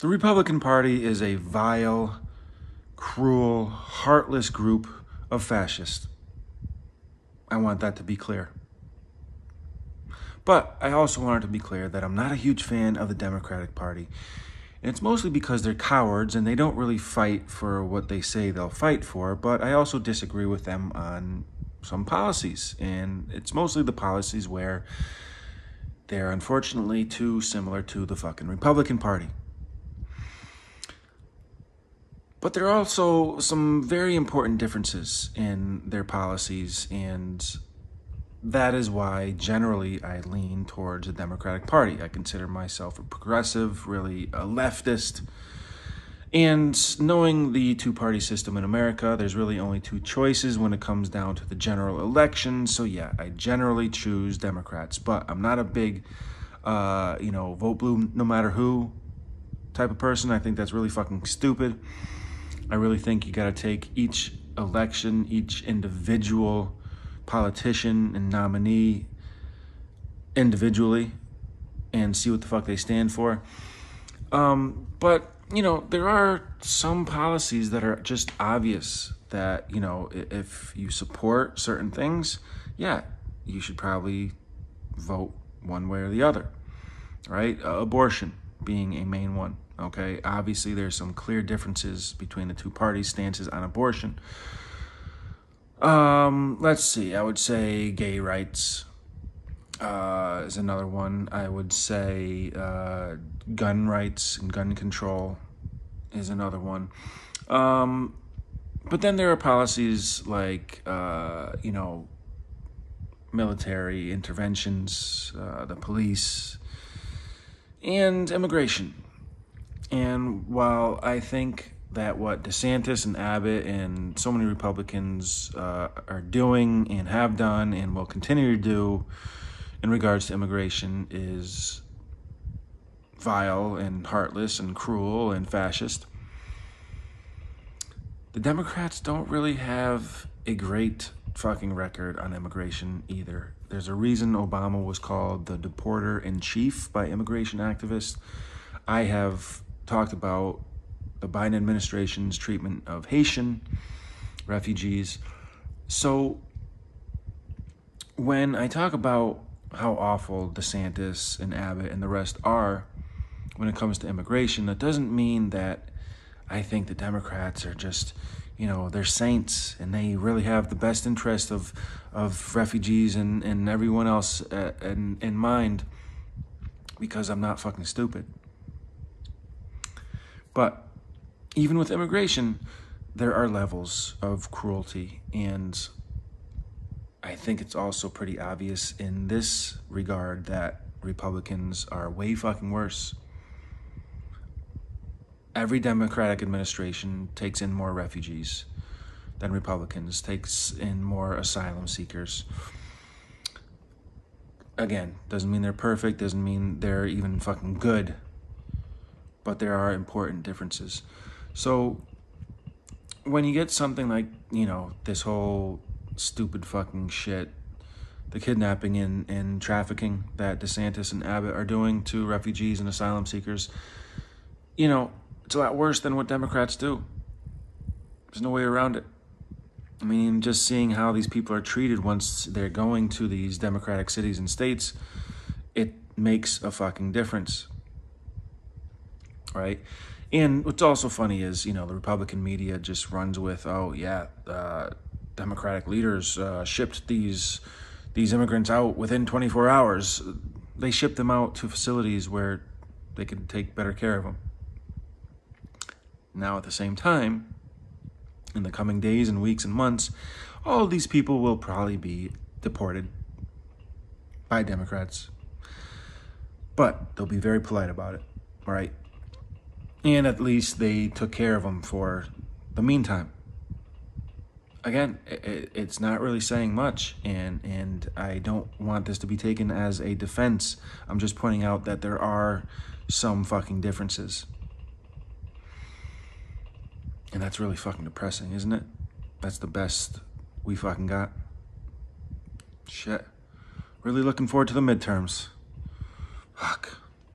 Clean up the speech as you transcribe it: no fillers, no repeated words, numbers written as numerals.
The Republican Party is a vile, cruel, heartless group of fascists. I want that to be clear. But I also want it to be clear that I'm not a huge fan of the Democratic Party. And it's mostly because they're cowards and they don't really fight for what they say they'll fight for, but I also disagree with them on some policies. And it's mostly the policies where they're unfortunately too similar to the fucking Republican Party. But there are also some very important differences in their policies, and that is why generally I lean towards the Democratic Party. I consider myself a progressive, really a leftist. And knowing the two-party system in America, there's really only two choices when it comes down to the general election. So yeah, I generally choose Democrats, but I'm not a big, vote blue no matter who type of person. I think that's really fucking stupid. I really think you got to take each election, each individual politician and nominee individually and see what the fuck they stand for. But, there are some policies that are just obvious that, if you support certain things, yeah, you should probably vote one way or the other, right? Abortion being a main one. Okay, obviously there's some clear differences between the two parties' stances on abortion. Let's see, I would say gay rights is another one. I would say gun rights and gun control is another one. But then there are policies like, military interventions, the police, and immigration. And while I think that what DeSantis and Abbott and so many Republicans are doing and have done and will continue to do in regards to immigration is vile and heartless and cruel and fascist, the Democrats don't really have a great fucking record on immigration either. There's a reason Obama was called the deporter-in-chief by immigration activists. I have talked about the Biden administration's treatment of Haitian refugees. So when I talk about how awful DeSantis and Abbott and the rest are when it comes to immigration, that doesn't mean that I think the Democrats are just, they're saints and they really have the best interest of refugees and everyone else in mind, because I'm not fucking stupid. But even with immigration, there are levels of cruelty, and I think it's also pretty obvious in this regard that Republicans are way fucking worse. Every Democratic administration takes in more refugees than Republicans, takes in more asylum seekers. Again, doesn't mean they're perfect, doesn't mean they're even fucking good, but there are important differences. So when you get something like, this whole stupid fucking shit, the kidnapping and trafficking that DeSantis and Abbott are doing to refugees and asylum seekers, it's a lot worse than what Democrats do. There's no way around it. I mean, just seeing how these people are treated once they're going to these Democratic cities and states, it makes a fucking difference. Right? And what's also funny is, the Republican media just runs with, Democratic leaders shipped these immigrants out within 24 hours. They shipped them out to facilities where they could take better care of them. Now, at the same time, in the coming days and weeks and months, all of these people will probably be deported by Democrats. But they'll be very polite about it, all right? And at least they took care of them for the meantime. Again, it's not really saying much, and I don't want this to be taken as a defense. I'm just pointing out that there are some fucking differences. And that's really fucking depressing, isn't it? That's the best we fucking got. Shit. Really looking forward to the midterms. Fuck.